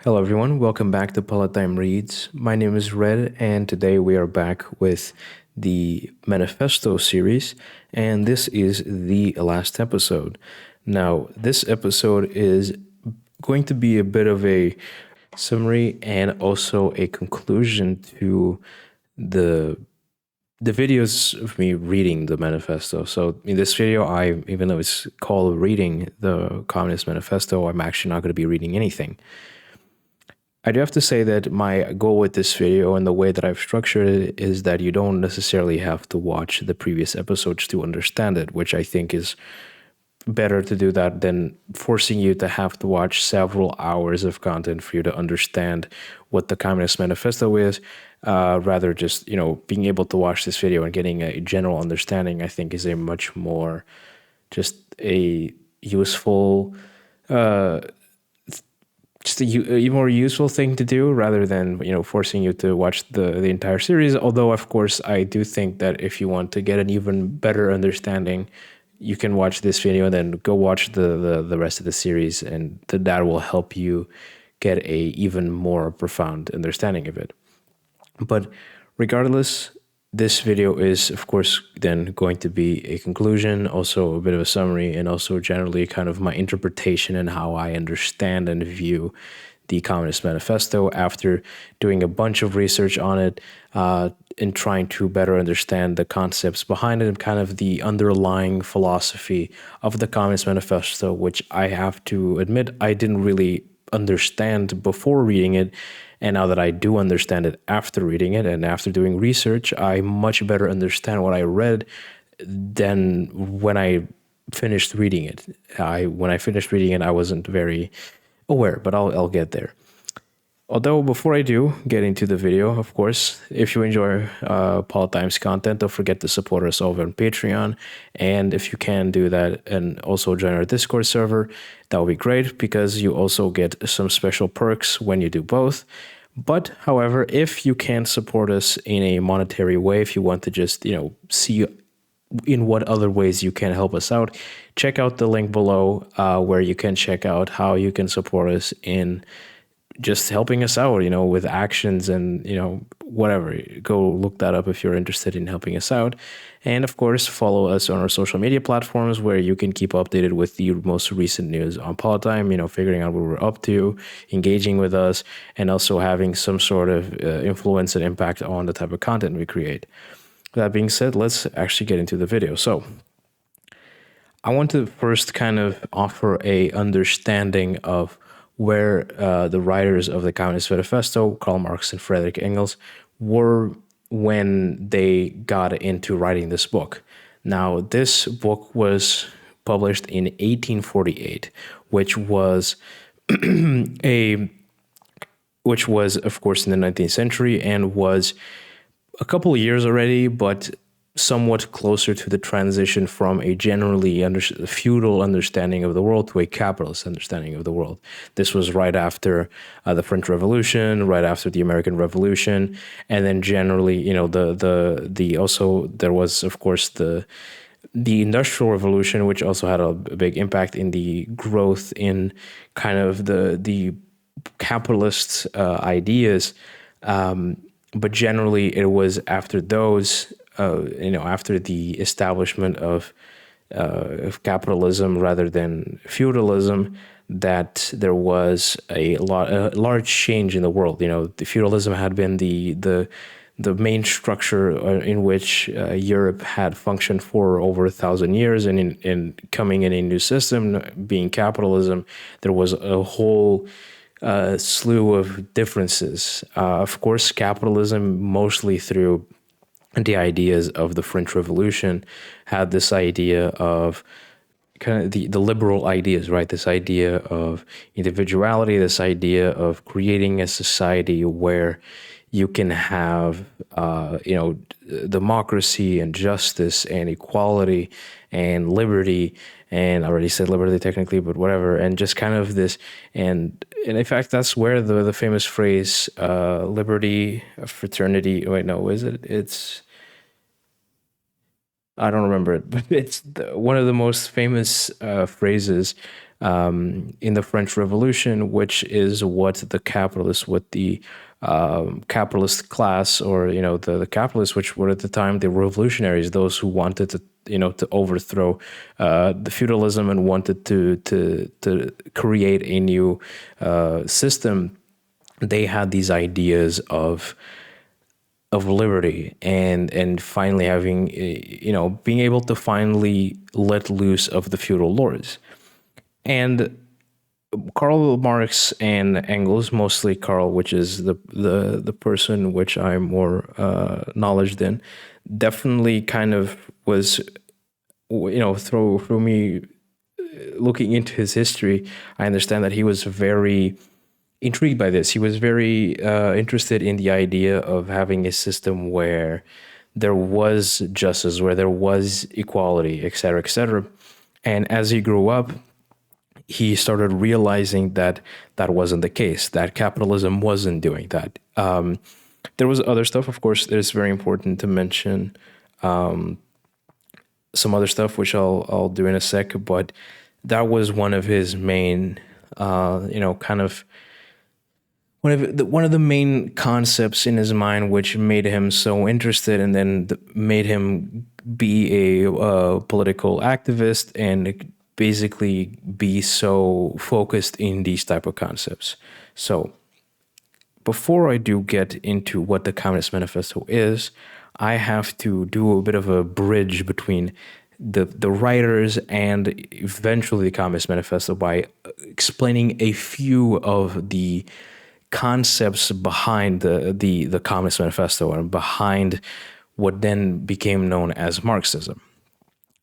Hello, everyone. Welcome back to Politdigm Reads. My name is Red, and today we are back with the Manifesto series, and this is the last episode. Now, this episode is going to be a bit of a summary and also a conclusion to the the videos of me reading the manifesto. So in this video, even though it's called reading the Communist Manifesto, I'm actually not going to be reading anything. I do have to say that my goal with this video and the way that I've structured it is that you don't necessarily have to watch the previous episodes to understand it, which I think is better to do that than forcing you to have to watch several hours of content for you to understand what the Communist Manifesto is. Rather just, being able to watch this video and getting a general understanding, I think is a much more just a useful just a more useful thing to do rather than forcing you to watch the entire series. Although of course I do think that if you want to get an even better understanding, you can watch this video and then go watch the rest of the series, and that will help you get a even more profound understanding of it. But regardless, this video is, of course, then going to be a conclusion, also a bit of a summary, and also generally kind of my interpretation and how I understand and view the Communist Manifesto after doing a bunch of research on it and trying to better understand the concepts behind it and kind of the underlying philosophy of the Communist Manifesto, which I have to admit I didn't really understand before reading it. And now that I do understand it after reading it and after doing research, I much better understand what I read than when I finished reading it. When I finished reading it, I wasn't very aware, but I'll get there. Although before I do get into the video, of course, if you enjoy Politdigm's content, don't forget to support us over on Patreon. And if you can do that and also join our Discord server, that would be great because you also get some special perks when you do both. But however, if you can support us in a monetary way, if you want to just, see in what other ways you can help us out, check out the link below where you can check out how you can support us in just helping us out, with actions and, whatever. Go look that up if you're interested in helping us out. And of course, follow us on our social media platforms where you can keep updated with the most recent news on Politdigm, figuring out what we're up to, engaging with us, and also having some sort of influence and impact on the type of content we create. That being said, let's actually get into the video. So I want to first kind of offer a understanding of where the writers of the Communist Manifesto, Karl Marx and Friedrich Engels, were when they got into writing this book. Now, this book was published in 1848, which was of course in the 19th century and was a couple of years already, but somewhat closer to the transition from a generally feudal understanding of the world to a capitalist understanding of the world. This was right after the French Revolution, right after the American Revolution, and then generally, also there was of course the Industrial Revolution, which also had a big impact in the growth in kind of the capitalist ideas. But generally, it was after those. After the establishment of capitalism rather than feudalism, that there was a large change in the world. The feudalism had been the main structure in which Europe had functioned for over 1,000 years, and in coming in a new system, being capitalism, there was a whole slew of differences. Of course, capitalism, mostly through the ideas of the French Revolution, had this idea of kind of the liberal ideas, right? This idea of individuality, this idea of creating a society where you can have, democracy and justice and equality and liberty. And I already said liberty technically, but whatever. And just kind of this, and in fact, that's where the famous phrase, liberty, fraternity, wait, no, is it? I don't remember it, but it's one of the most famous phrases in the French Revolution, which is what the capitalists, what the capitalist class, or the capitalists, which were at the time the revolutionaries, those who wanted to to overthrow the feudalism and wanted to create a new system. They had these ideas of liberty and finally having being able to finally let loose of the feudal lords. And Karl Marx and Engels, mostly Karl, which is the person which I'm more knowledge in, definitely kind of was, through me looking into his history, I understand that he was very intrigued by this. He was very interested in the idea of having a system where there was justice, where there was equality, et cetera, et cetera. And as he grew up, he started realizing that that wasn't the case, that capitalism wasn't doing that. There was other stuff, of course. It's very important to mention some other stuff, which I'll do in a sec. But that was one of his main, kind of one of the main concepts in his mind, which made him so interested, and then made him be a political activist and basically be so focused in these type of concepts. So before I do get into what the Communist Manifesto is, I have to do a bit of a bridge between the writers and eventually the Communist Manifesto by explaining a few of the concepts behind the Communist Manifesto and behind what then became known as Marxism.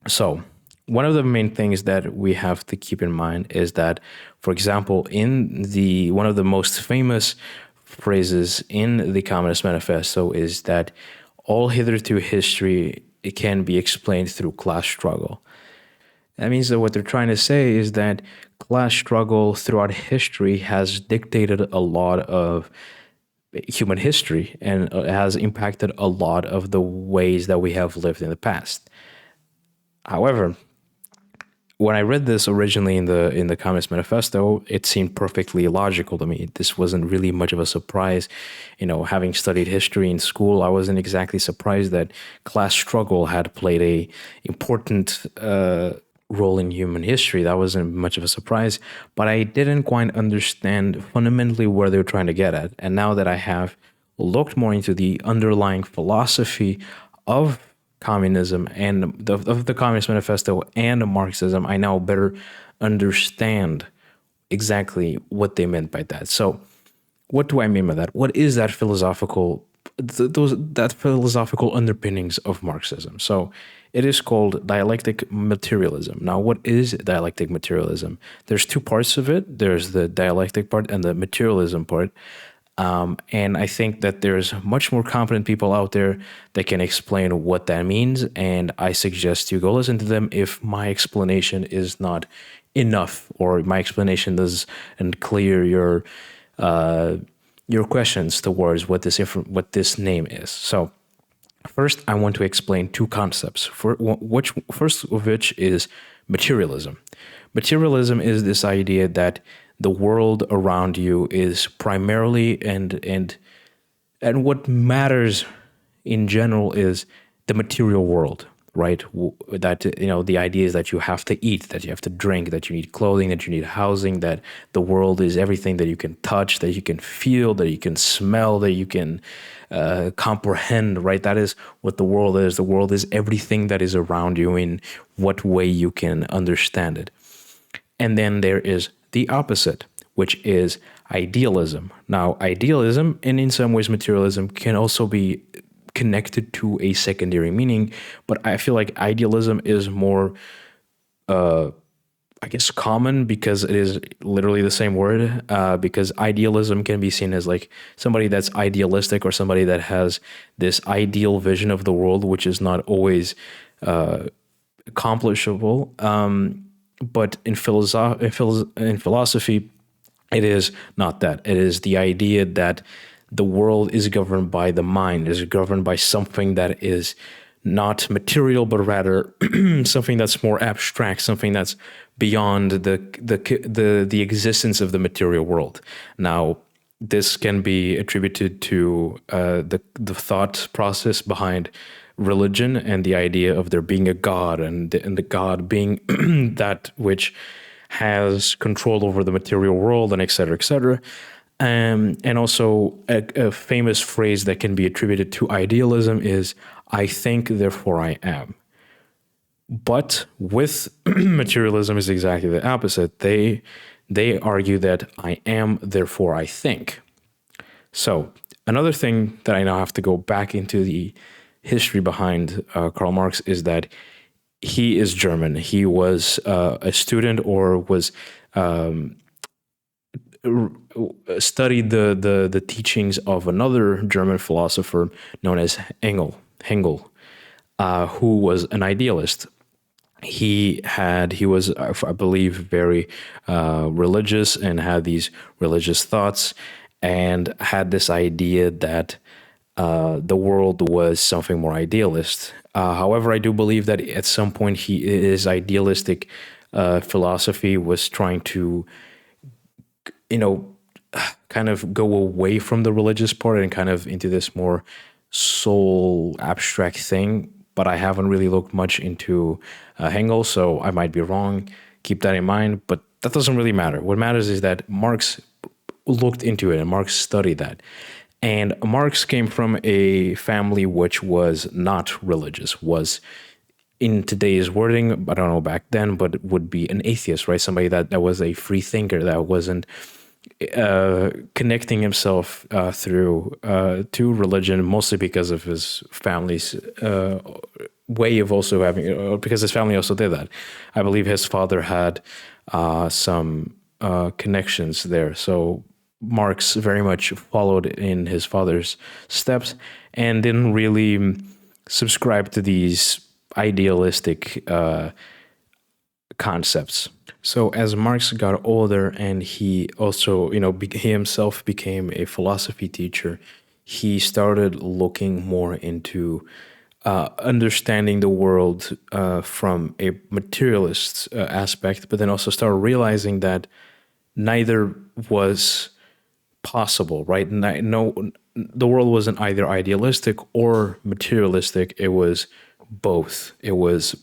So one of the main things that we have to keep in mind is that, for example, in one of the most famous phrases in the Communist Manifesto is that all hitherto history, it can be explained through class struggle. That means that what they're trying to say is that class struggle throughout history has dictated a lot of human history and has impacted a lot of the ways that we have lived in the past. However, when I read this originally in the Communist Manifesto, it seemed perfectly logical to me. This wasn't really much of a surprise. Having studied history in school, I wasn't exactly surprised that class struggle had played a important role in human history. That wasn't much of a surprise, but I didn't quite understand fundamentally where they were trying to get at. And now that I have looked more into the underlying philosophy of communism and of the Communist Manifesto and Marxism, I now better understand exactly what they meant by that. So what do I mean by that? What is that philosophical underpinnings of Marxism? So it is called dialectic materialism. Now, what is dialectic materialism? There's two parts of it. There's the dialectic part and the materialism part. And I think that there's much more competent people out there that can explain what that means. And I suggest you go listen to them if my explanation is not enough, or my explanation doesn't clear your questions towards what this name is. So first, I want to explain two concepts. First of which is materialism. Materialism is this idea that the world around you is primarily and what matters in general is the material world, right? That the idea is that you have to eat, that you have to drink, that you need clothing, that you need housing, that the world is everything that you can touch, that you can feel, that you can smell, that you can comprehend, right? That is what the world is. The world is everything that is around you in what way you can understand it. And then there is the opposite, which is idealism. Now, idealism, and in some ways materialism, can also be connected to a secondary meaning, but I feel like idealism is more, common because it is literally the same word, because idealism can be seen as like somebody that's idealistic or somebody that has this ideal vision of the world, which is not always accomplishable. But in philosophy, it is not that. It is the idea that the world is governed by the mind, is governed by something that is not material, but rather something that's more abstract, something that's beyond the existence of the material world. Now, this can be attributed to the thought process behind religion and the idea of there being a god, and the god being that which has control over the material world, and et cetera, et cetera. And also a famous phrase that can be attributed to idealism is, I think, therefore I am. But with materialism is exactly the opposite. They argue that I am, therefore I think. So another thing that I now have to go back into the history behind Karl Marx is that he is German. He was a student, or was studied the teachings of another German philosopher known as Hegel, who was an idealist. He was, I believe, very religious, and had these religious thoughts, and had this idea that the world was something more idealist. However, I do believe that at some point his idealistic philosophy was trying to, kind of go away from the religious part and kind of into this more soul abstract thing. But I haven't really looked much into Hegel, so I might be wrong. Keep that in mind, but that doesn't really matter. What matters is that Marx looked into it, and Marx studied that. And Marx came from a family which was not religious, was, in today's wording, I don't know back then, but would be an atheist, right? Somebody that was a free thinker, that wasn't connecting himself through to religion, mostly because of his family's way of also having, because his family also did that. I believe his father had some connections there. So Marx very much followed in his father's steps and didn't really subscribe to these idealistic concepts. So as Marx got older, and he also, he himself became a philosophy teacher, he started looking more into understanding the world from a materialist aspect, but then also started realizing that neither was possible, right? No, the world wasn't either idealistic or materialistic. It was both. It was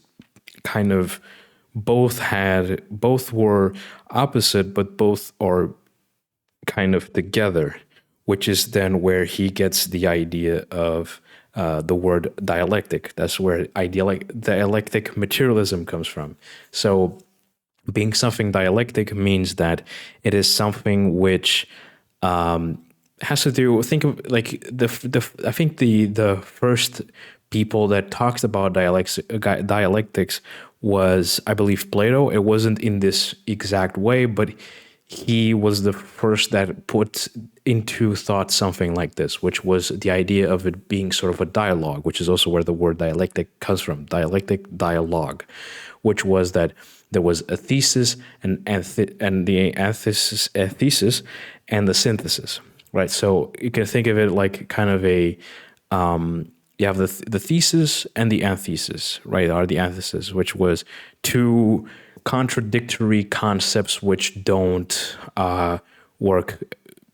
kind of both were opposite, but both are kind of together, which is then where he gets the idea of the word dialectic. That's where dialectic materialism comes from. So being something dialectic means that it is something which has to do, think of like I think the first people that talked about dialectics was, I believe, Plato. It wasn't in this exact way, but he was the first that put into thought something like this, which was the idea of it being sort of a dialogue, which is also where the word dialectic comes from, dialectic dialogue, which was that there was a thesis and the antithesis and the synthesis, right? So you can think of it like kind of a you have the thesis and the antithesis, right? Or the antithesis, which was two contradictory concepts which don't work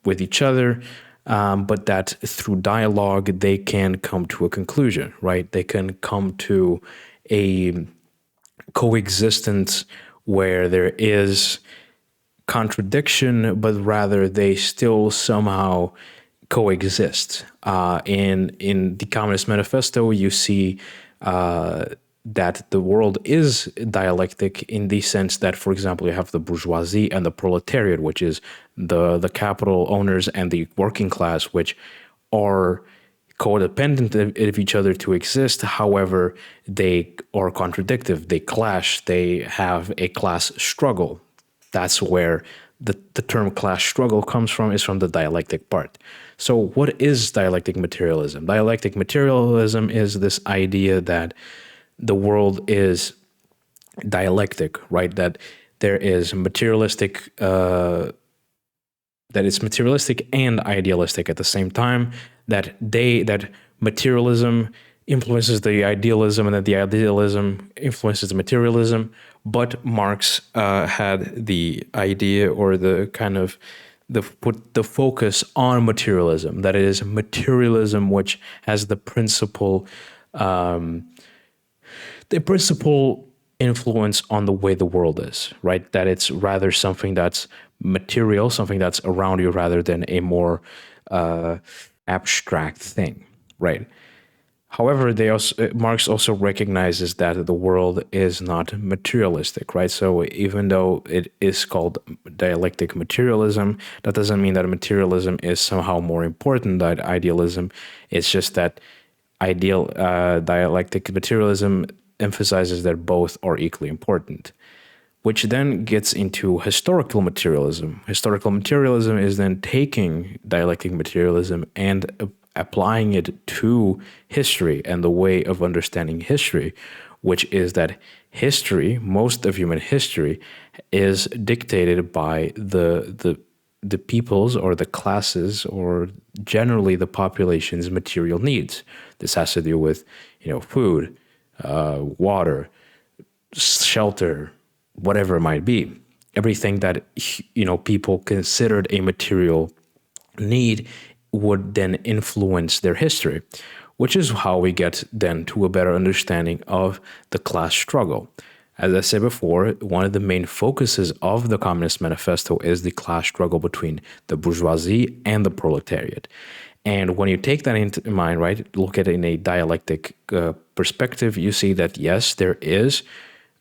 with each other, but that through dialogue they can come to a conclusion, right? They can come to a coexistence where there is contradiction, but rather they still somehow coexist. In the Communist Manifesto, you see that the world is dialectic in the sense that, for example, you have the bourgeoisie and the proletariat, which is the capital owners and the working class, which are codependent of each other to exist. However, they are contradictive. They clash. They have a class struggle. That's where the term class struggle comes from, is from the dialectic part. So what is dialectic materialism? Dialectic materialism is this idea that the world is dialectic, right? That there is materialistic, that it's materialistic and idealistic at the same time, that materialism influences the idealism and that the idealism influences the materialism, But Marx had the idea, or the kind of put the focus on materialism. That is materialism, which has the principal influence on the way the world is, right? That it's rather something that's material, something that's around you, rather than a more abstract thing, right? However, Marx also recognizes that the world is not materialistic, right? So even though it is called dialectic materialism, that doesn't mean that materialism is somehow more important than idealism. It's just that dialectic materialism emphasizes that both are equally important, which then gets into historical materialism. Historical materialism is then taking dialectic materialism and applying it to history and the way of understanding history, which is that history, most of human history, is dictated by the people's, or the classes, or generally the population's material needs. This has to do with, food, water, shelter, whatever it might be. Everything that people considered a material need would then influence their history, which is how we get then to a better understanding of the class struggle. As I said before, one of the main focuses of the Communist Manifesto is the class struggle between the bourgeoisie and the proletariat. And when you take that into mind, right, look at it in a dialectic perspective, you see that yes, there is,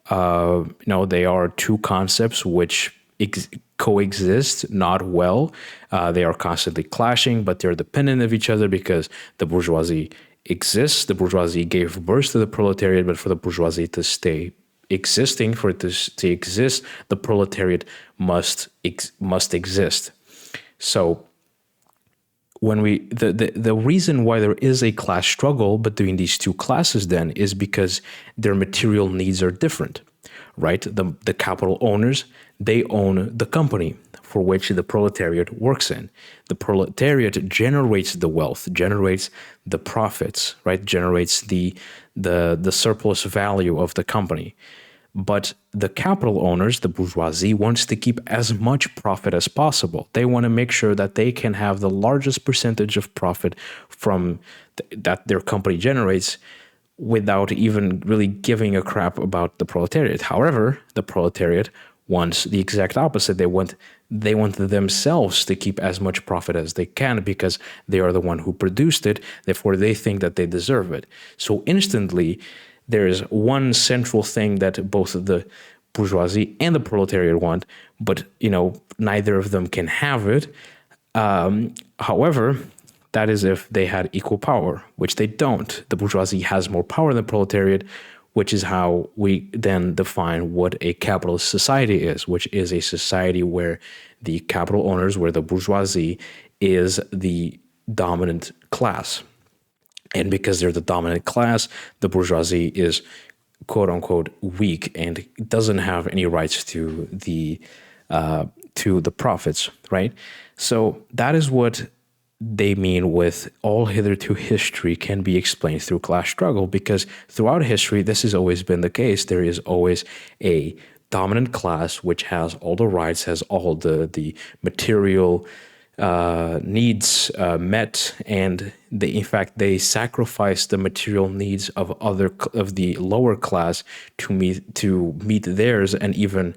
they are two concepts which coexist not well. They are constantly clashing, but they're dependent of each other because the bourgeoisie exists. The bourgeoisie gave birth to the proletariat, but for the bourgeoisie to stay existing, for it to exist, the proletariat must exist. So when the reason why there is a class struggle between these two classes then is because their material needs are different, right? The capital owners, they own the company for which the proletariat works in. The proletariat generates the wealth, generates the profits, right? Generates the surplus value of the company. But the capital owners, the bourgeoisie, wants to keep as much profit as possible. They want to make sure that they can have the largest percentage of profit from that their company generates without even really giving a crap about the proletariat. However, the proletariat wants the exact opposite. They want themselves to keep as much profit as they can because they are the one who produced it. Therefore, they think that they deserve it. So instantly, there is one central thing that both the bourgeoisie and the proletariat want, but neither of them can have it. However, that is if they had equal power, which they don't. The bourgeoisie has more power than the proletariat, which is how we then define what a capitalist society is, which is a society where the capital owners, where the bourgeoisie is the dominant class. And because they're the dominant class, the bourgeoisie is quote unquote weak and doesn't have any rights to the profits, right? So that is what they mean with all hitherto history can be explained through class struggle, because throughout history, this has always been the case. There is always a dominant class which has all the rights, has all the material needs met, and they sacrifice the material needs of the lower class to meet theirs, and even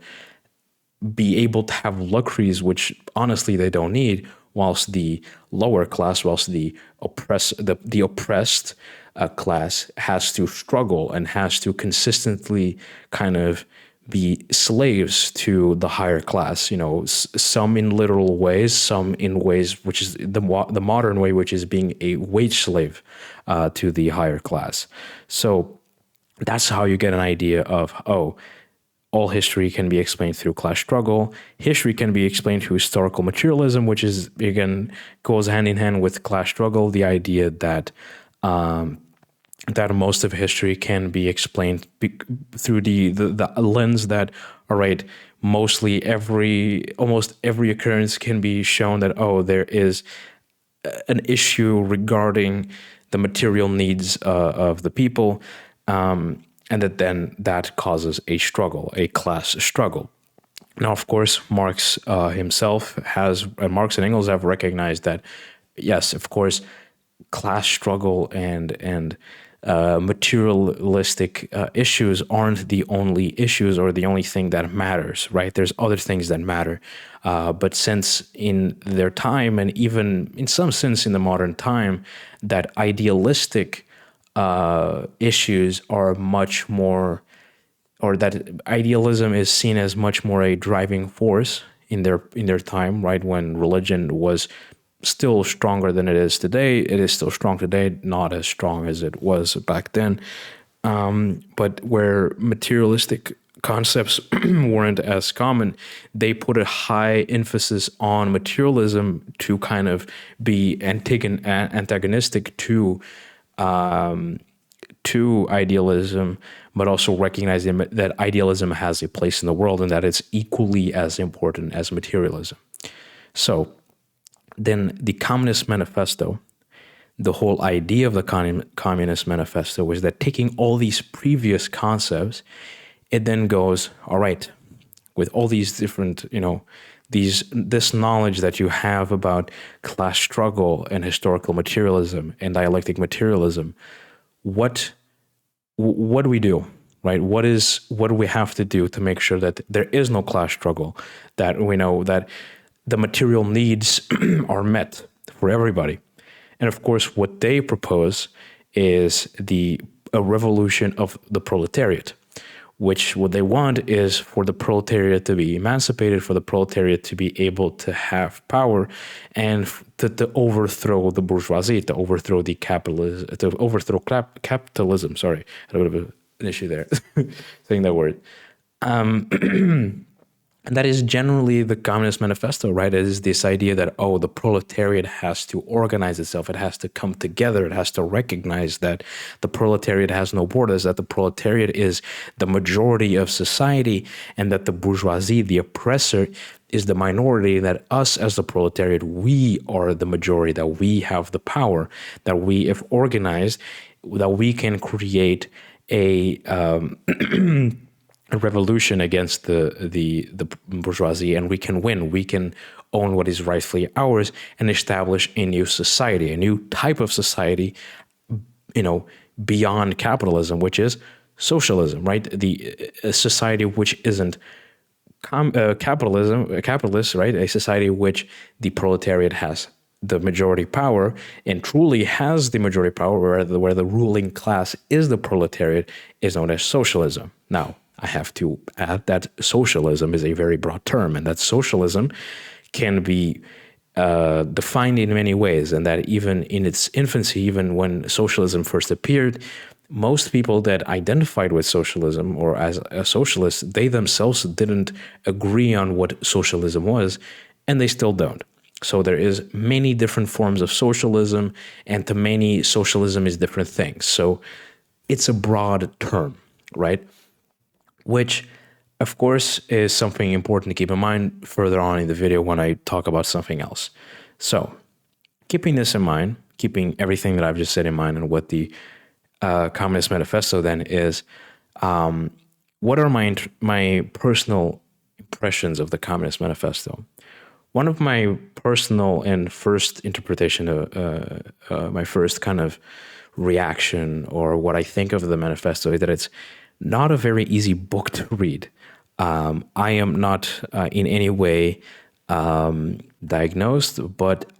be able to have luxuries which honestly they don't need, whilst the lower class, whilst the oppressed class has to struggle and has to consistently kind of be slaves to the higher class, some in literal ways, some in ways which is the modern way, which is being a wage slave to the higher class. So that's how you get an idea of, all history can be explained through class struggle. History can be explained through historical materialism, which is, again, goes hand in hand with class struggle, the idea that that most of history can be explained through the lens that, all right, almost every occurrence can be shown that, there is an issue regarding the material needs of the people. and that causes a struggle, a class struggle. Now, of course, Marx himself Marx and Engels have recognized that, yes, of course, class struggle and materialistic issues aren't the only issues or the only thing that matters, right? There's other things that matter. But since in their time, and even in some sense in the modern time, that idealistic issues are much more, or that idealism is seen as much more a driving force in their time, right? When religion was still stronger than it is today. It is still strong today, not as strong as it was back then. But where materialistic concepts weren't as common, they put a high emphasis on materialism to kind of be antagonistic to idealism, but also recognizing that idealism has a place in the world and that it's equally as important as materialism. So then the Communist Manifesto, the whole idea of the Communist Manifesto was that taking all these previous concepts, it then goes, all right, with all these different, this knowledge that you have about class struggle and historical materialism and dialectic materialism, what do we do, right? What do we have to do to make sure that there is no class struggle, that we know that the material needs are met for everybody? And of course, what they propose is a revolution of the proletariat, which what they want is for the proletariat to be emancipated, for the proletariat to be able to have power, and to overthrow the bourgeoisie, to overthrow capitalism. Sorry, I had a bit of an issue there saying that word. And that is generally the Communist Manifesto, right? It is this idea that, the proletariat has to organize itself. It has to come together. It has to recognize that the proletariat has no borders, that the proletariat is the majority of society, and that the bourgeoisie, the oppressor, is the minority, that us as the proletariat, we are the majority, that we have the power, that we, if organized, that we can create a revolution against the bourgeoisie, and we can win. We can own what is rightfully ours and establish a new society, a new type of society, beyond capitalism, which is socialism, right? A society which isn't capitalist, right? A society which the proletariat has the majority power and truly has the majority power, where the ruling class is the proletariat, is known as socialism. Now, I have to add that socialism is a very broad term, and that socialism can be defined in many ways, and that even in its infancy, even when socialism first appeared, most people that identified with socialism or as a socialist, they themselves didn't agree on what socialism was, and they still don't. So there is many different forms of socialism, and to many, socialism is different things. So it's a broad term, right? Which, of course, is something important to keep in mind further on in the video when I talk about something else. So, keeping this in mind, keeping everything that I've just said in mind, and what the Communist Manifesto then is, what are my personal impressions of the Communist Manifesto? One of my personal and first interpretation of my first kind of reaction, or what I think of the manifesto, is that it's not a very easy book to read. I am not in any way diagnosed, but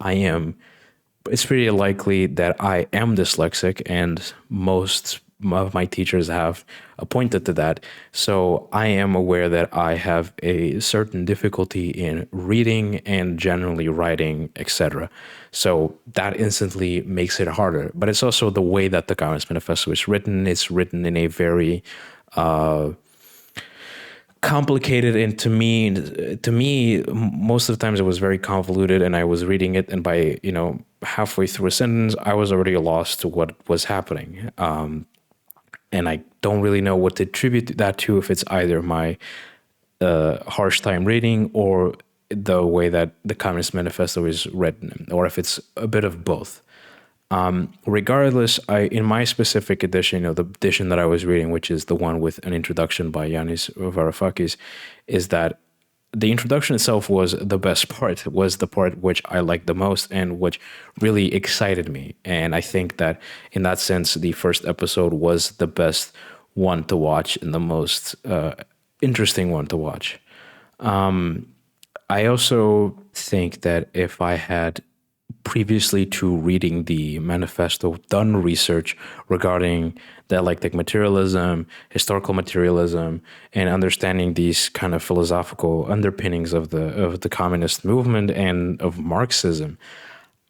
it's pretty likely that I am dyslexic, and most of my teachers have pointed to that. So I am aware that I have a certain difficulty in reading and generally writing, etc. So that instantly makes it harder. But it's also the way that the Communist Manifesto is written. It's written in a very complicated, and to me, most of the times it was very convoluted, and I was reading it, and by halfway through a sentence, I was already lost to what was happening. And I don't really know what to attribute that to, if it's either my harsh time reading or the way that the Communist Manifesto is written, or if it's a bit of both. Regardless, in my specific edition, the edition that I was reading, which is the one with an introduction by Yanis Varoufakis, is that the introduction itself was the best part, was the part which I liked the most and which really excited me. And I think that in that sense, the first episode was the best one to watch and the most interesting one to watch. I also think that if I had previously to reading the Manifesto done research regarding dialectic materialism, historical materialism, and understanding these kind of philosophical underpinnings of the communist movement and of Marxism,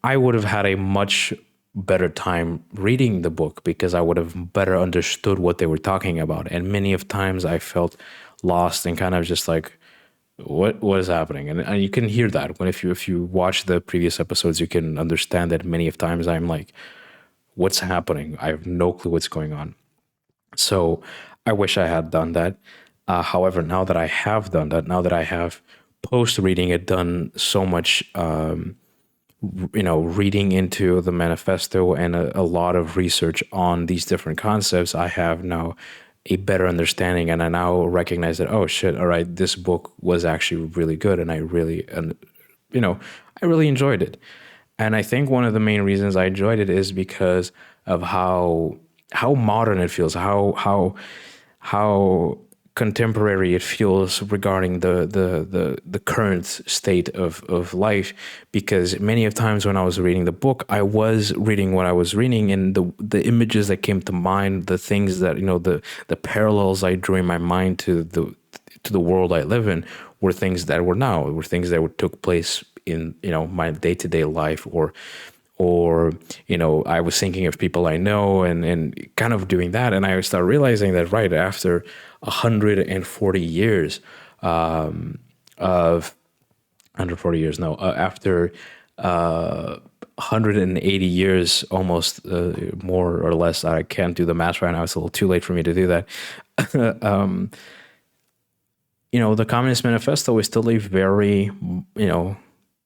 I would have had a much better time reading the book because I would have better understood what they were talking about. And many of times I felt lost and kind of just like, what is happening? And you can hear that when if you watch the previous episodes, you can understand that many of times I'm like, what's happening? I have no clue what's going on. So I wish I had done that. However, now that I have done that, now that I have post reading it done so much, reading into the manifesto and a lot of research on these different concepts, I have now a better understanding, and I now recognize that, oh shit, all right, this book was actually really good, and I really enjoyed it. And I think one of the main reasons I enjoyed it is because of how modern it feels, how contemporary it feels regarding the current state of life. Because many of times when I was reading the book, I was reading what I was reading, and the images that came to mind, the things that the parallels I drew in my mind to the world I live in were things that were things that took place in my day-to-day life, or I was thinking of people I know and kind of doing that. And I started realizing that right after 140 years of 140 years, no, after 180 years, almost more or less. I can't do the math right now. It's a little too late for me to do that. The Communist Manifesto is still a very,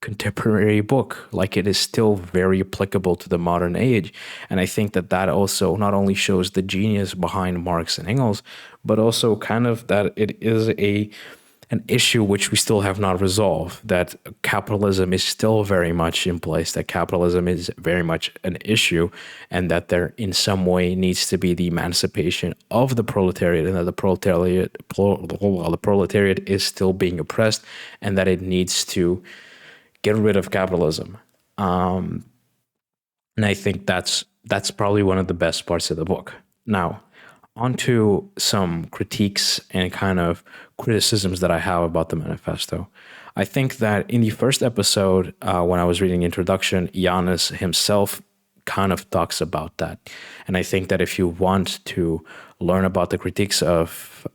contemporary book. Like, it is still very applicable to the modern age. And I think that also not only shows the genius behind Marx and Engels, but also kind of that it is an issue which we still have not resolved, that capitalism is still very much in place, that capitalism is very much an issue, and that there in some way needs to be the emancipation of the proletariat, and that the proletariat is still being oppressed, and that it needs to get rid of capitalism. And I think that's probably one of the best parts of the book. Now, onto some critiques and kind of criticisms that I have about the manifesto. I think that in the first episode, when I was reading the introduction, Yanis himself kind of talks about that. And I think that if you want to learn about the critiques of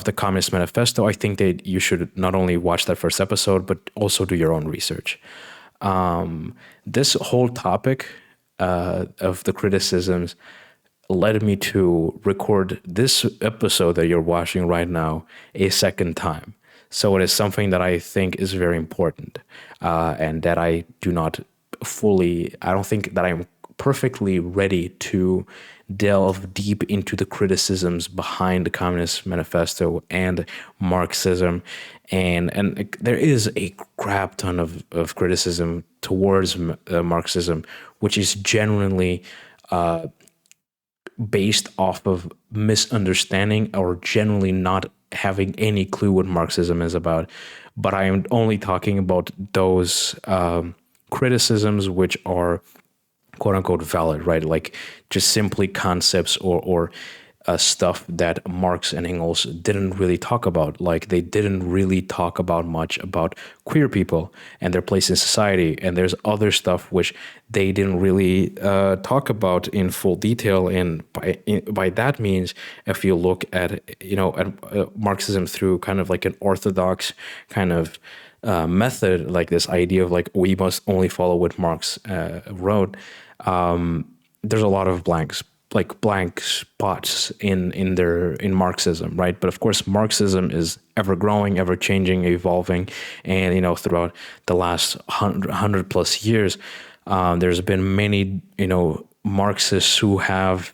the Communist Manifesto, I think that you should not only watch that first episode, but also do your own research. This whole topic of the criticisms led me to record this episode that you're watching right now a second time. So it is something that I think is very important, and that I don't think that I'm perfectly ready to delve deep into the criticisms behind the Communist Manifesto and Marxism. And there is a crap ton of criticism towards Marxism, which is genuinely based off of misunderstanding or generally not having any clue what Marxism is about. But I am only talking about those criticisms which are quote unquote valid, right? Like just simply concepts or stuff that Marx and Engels didn't really talk about. Like they didn't really talk about much about queer people and their place in society. And there's other stuff which they didn't really talk about in full detail. And by that means, if you look at Marxism through kind of like an orthodox kind of method, like this idea of like we must only follow what Marx wrote, there's a lot of blanks. like blank spots in Marxism, right? But of course, Marxism is ever growing, ever changing, evolving, and throughout the last 100 plus years, there's been many Marxists who have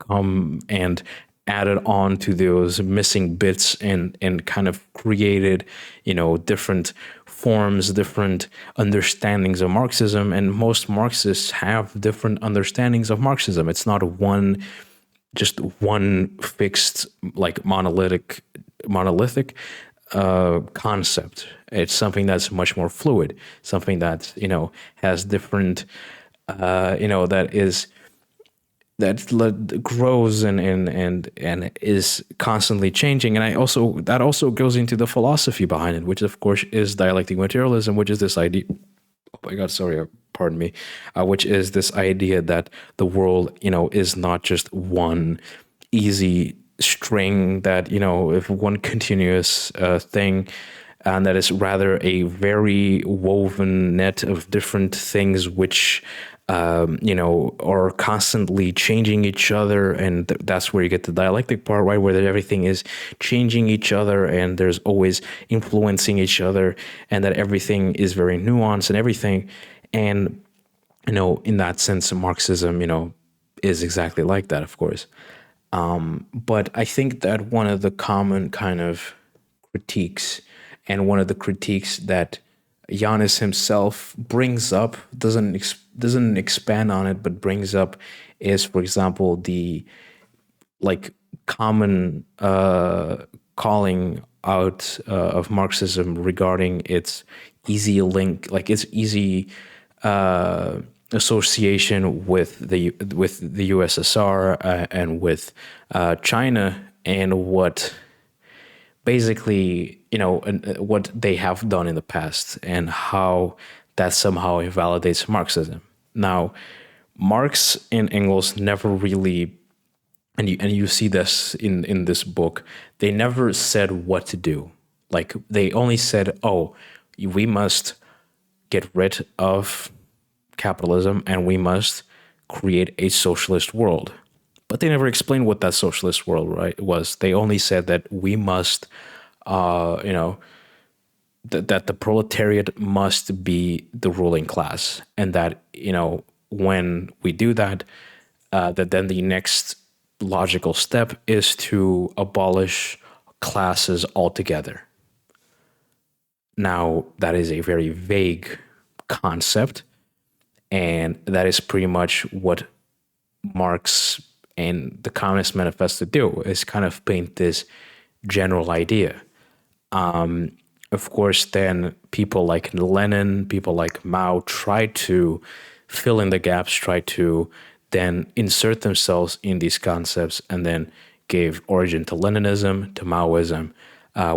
and added on to those missing bits and kind of created different forms, different understandings of Marxism. And most Marxists have different understandings of Marxism. It's not just one fixed, like monolithic concept. It's something that's much more fluid, something that has different that grows and is constantly changing. And that also goes into the philosophy behind it, which of course is dialectic materialism, which is this idea. Oh my God, sorry, pardon me. Which is this idea that the world, is not just one easy string that if one continuous thing, and that is rather a very woven net of different things which are constantly changing each other. And that's where you get the dialectic part, right? Where everything is changing each other and there's always influencing each other, and that everything is very nuanced and everything. And, in that sense, Marxism, is exactly like that, of course. But I think that one of the common kind of critiques, and one of the critiques that Giannis himself brings up, doesn't expand on it, but brings up, is, for example, the like common calling out of Marxism regarding its easy link, like its easy association with the USSR and with China, and what basically what they have done in the past, and how that somehow invalidates Marxism. Now, Marx and Engels never really, and you see this in this book, they never said what to do. Like, they only said, oh, we must get rid of capitalism and we must create a socialist world. But they never explained what that socialist world, right, was. They only said that we must, that the proletariat must be the ruling class, and that when we do that, that then the next logical step is to abolish classes altogether. Now, that is a very vague concept, and that is pretty much what Marx and the Communist Manifesto do, is kind of paint this general idea. Of course, then people like Lenin, people like Mao try to fill in the gaps, try to then insert themselves in these concepts, and then gave origin to Leninism, to Maoism,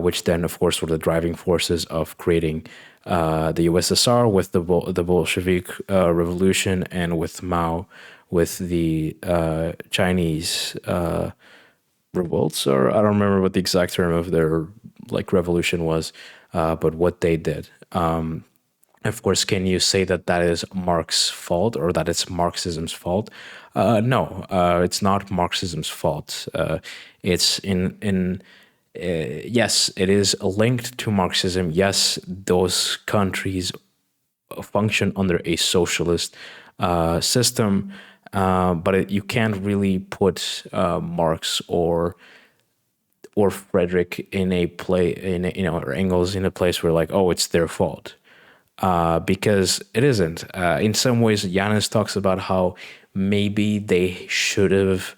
which then, of course, were the driving forces of creating the USSR with the Bolshevik Revolution, and with Mao with the Chinese revolts, or I don't remember what the exact term of their revolution was, but what they did. Of course, can you say that that is Marx's fault, or that it's Marxism's fault? No, it's not Marxism's fault. It's yes, it is linked to Marxism. Yes, those countries function under a socialist system, but you can't really put Marx or Frederick in a or Engels in a place where it's their fault, because it isn't. In some ways, Yanis talks about how maybe they should have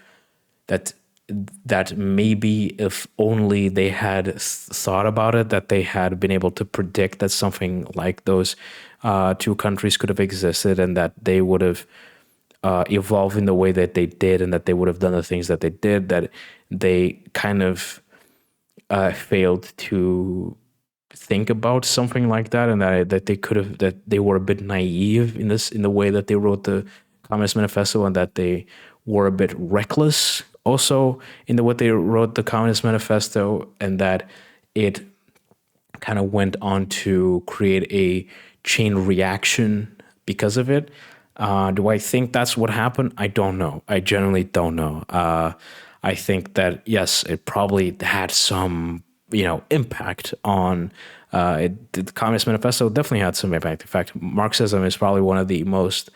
that maybe if only they had thought about it, that they had been able to predict that something like those two countries could have existed, and that they would have evolved in the way that they did, and that they would have done the things that they did, that they kind of failed to think about something like that, and that they could have, that they were a bit naive in the way that they wrote the Communist Manifesto, and that they were a bit reckless also in the way they wrote the Communist Manifesto, and that it kind of went on to create a chain reaction because of it. Do I think that's what happened? I don't know. I generally don't know. I think that yes, it probably had some, impact on. The Communist Manifesto definitely had some impact. In fact, Marxism is probably one of the most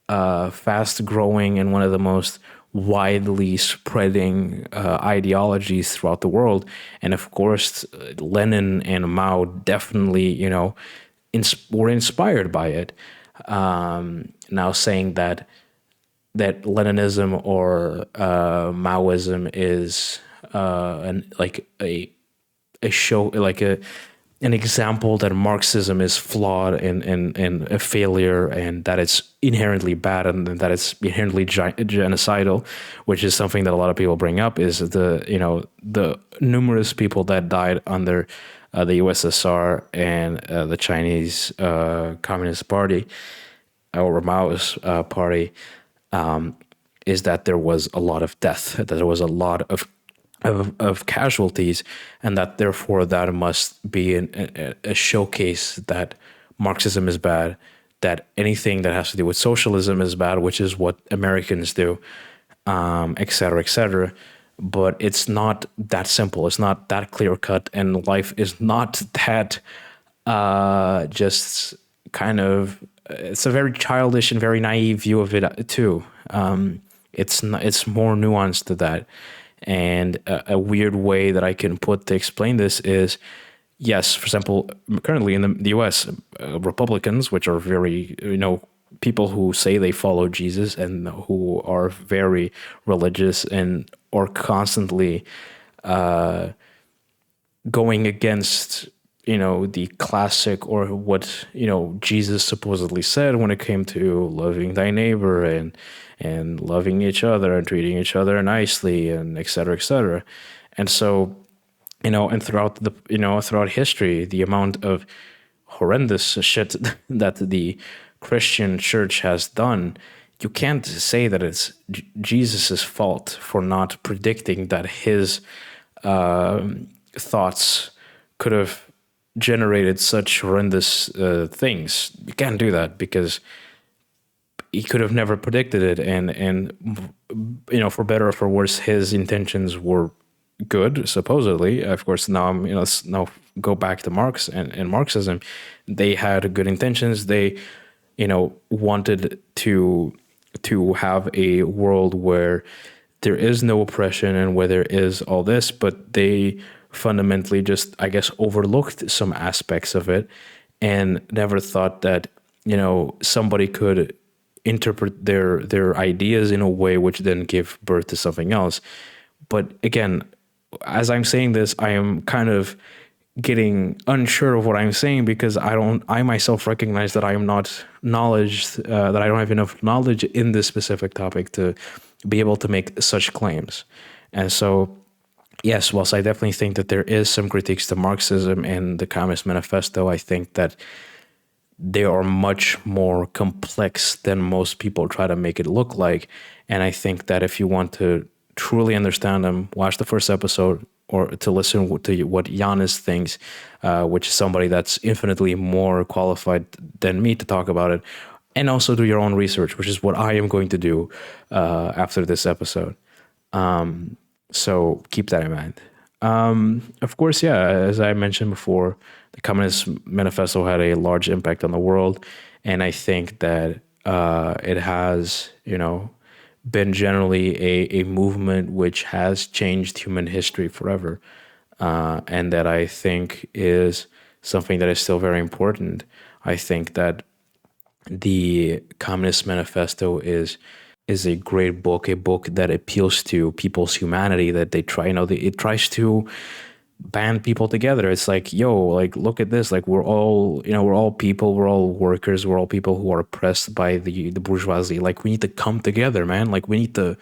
fast growing and one of the most widely spreading ideologies throughout the world. And of course, Lenin and Mao definitely, were inspired by it. Now saying that Leninism or Maoism is like a show, like an example that Marxism is flawed and a failure, and that it's inherently bad and that it's inherently genocidal, which is something that a lot of people bring up, is the numerous people that died under the USSR and the Chinese Communist Party or Mao's party, is that there was a lot of death, that there was a lot of casualties, and that therefore that must be a showcase that Marxism is bad, that anything that has to do with socialism is bad, which is what Americans do, et cetera, et cetera. But it's not that simple. It's not that clear cut, and life is not that just kind of. It's a very childish and very naive view of it too. It's not, it's more nuanced to that. And a weird way that I can put to explain this is, yes, for example, currently in the US, Republicans, which are very, people who say they follow Jesus and who are very religious and are constantly going against, the classic or what, Jesus supposedly said when it came to loving thy neighbor and loving each other and treating each other nicely and et cetera, et cetera. And so, and throughout history, the amount of horrendous shit that the Christian church has done, you can't say that it's Jesus's fault for not predicting that his thoughts could have generated such horrendous things. You can't do that because he could have never predicted it, and for better or for worse, his intentions were good, supposedly. Of course, now let's now go back to Marx and Marxism. They had good intentions. They, wanted to have a world where there is no oppression and where there is all this, but they fundamentally just, I guess, overlooked some aspects of it and never thought that, somebody could interpret their ideas in a way which then give birth to something else. But again, as I'm saying this, I am kind of getting unsure of what I'm saying because I myself recognize that I am not that I don't have enough knowledge in this specific topic to be able to make such claims. And so, yes, whilst I definitely think that there is some critiques to Marxism and the Communist Manifesto, I think that they are much more complex than most people try to make it look like. And I think that if you want to truly understand them, watch the first episode or to listen to what Giannis thinks, which is somebody that's infinitely more qualified than me to talk about it. And also do your own research, which is what I am going to do after this episode. So keep that in mind. Of course, yeah, as I mentioned before, the Communist Manifesto had a large impact on the world. And I think that it has, been generally a movement which has changed human history forever. And that I think is something that is still very important. I think that the Communist Manifesto is a great book, a book that appeals to people's humanity, that they try, it tries to band people together. It's like, look at this. Like we're all people, we're all workers, we're all people who are oppressed by the bourgeoisie. Like we need to come together, man. Like we need to,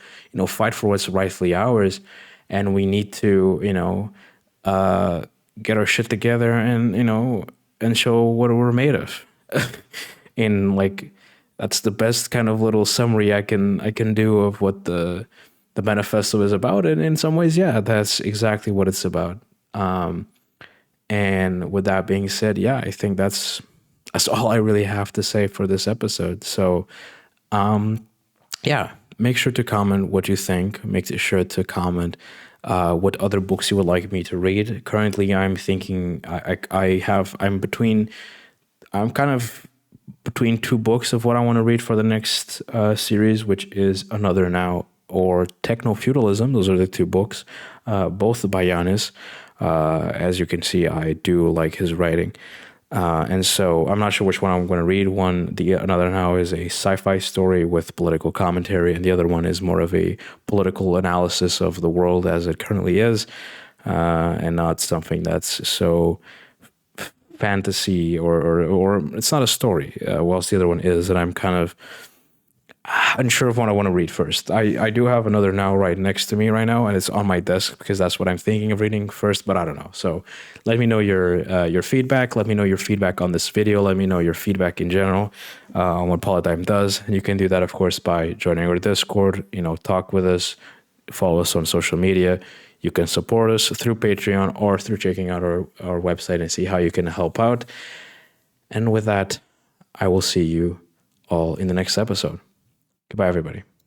fight for what's rightfully ours. And we need to, get our shit together and show what we're made of. And like, that's the best kind of little summary I can do of what the manifesto is about. And in some ways, yeah, that's exactly what it's about. And with that being said, yeah, I think that's all I really have to say for this episode. So Yeah, make sure to comment what you think. Make sure to comment what other books you would like me to read. Currently, I'm thinking I'm kind of between two books of what I want to read for the next series, which is Another Now or Techno Feudalism. Those are the two books, both by Yanis. As you can see, I do like his writing. And so I'm not sure which one I'm going to read. Another Now is a sci-fi story with political commentary, and the other one is more of a political analysis of the world as it currently is, and not something that's so fantasy or it's not a story. Whilst the other one is, and I'm kind of unsure of what I want to read first. I do have Another Now right next to me right now, and it's on my desk because that's what I'm thinking of reading first, but I don't know. So let me know your feedback. Let me know your feedback on this video. Let me know your feedback in general on what Politdigm does. And you can do that, of course, by joining our Discord, talk with us, follow us on social media. You can support us through Patreon or through checking out our website and see how you can help out. And with that, I will see you all in the next episode. Goodbye, everybody.